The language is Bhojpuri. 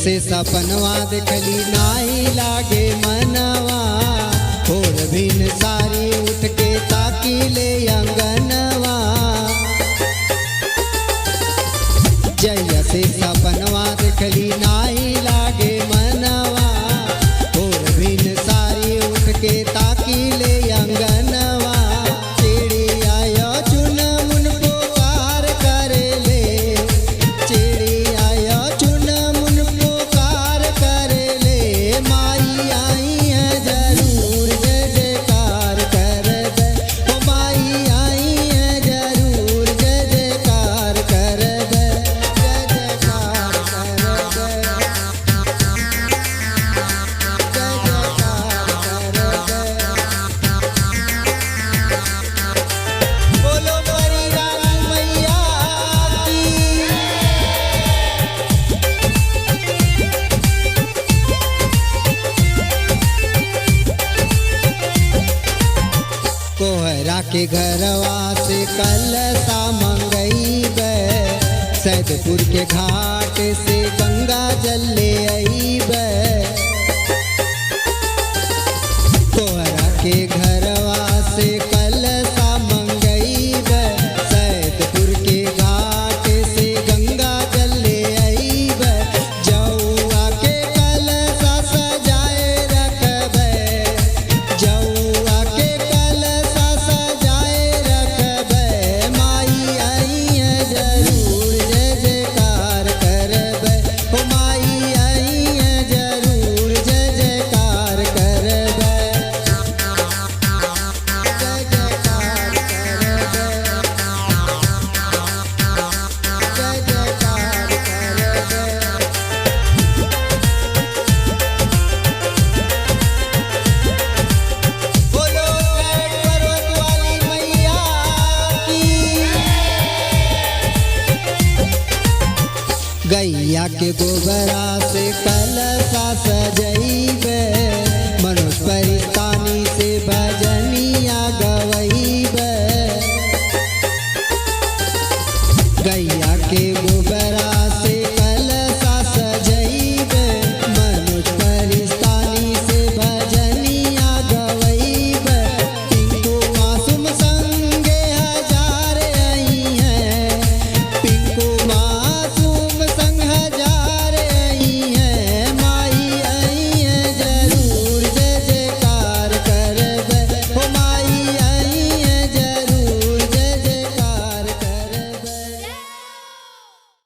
से सपनवा देखली नाई लागे मनवा, भोर भिन सारी उठ के ताकी ले अंगनवा। जय से सपनवा देखली नाई लागे मनवा, भोर भिन सारी उठ के ताकी ले अंगनवा। चिड़िया चुन मुन पुकार करे ले, चिड़िया चुन मुन पुकार करे ले, माई आई है जरूर जय जयकार कर दे, ओ माई आई है जरूर जय जयकार कर दे, जय जयकार कर दे, जय जयकार कर दे। बोलो बड़ी रानी मैया की। कोहरा के घरवा से कलसा मंगईब, सैदपुर के घाट से गंगा जल ले अईब।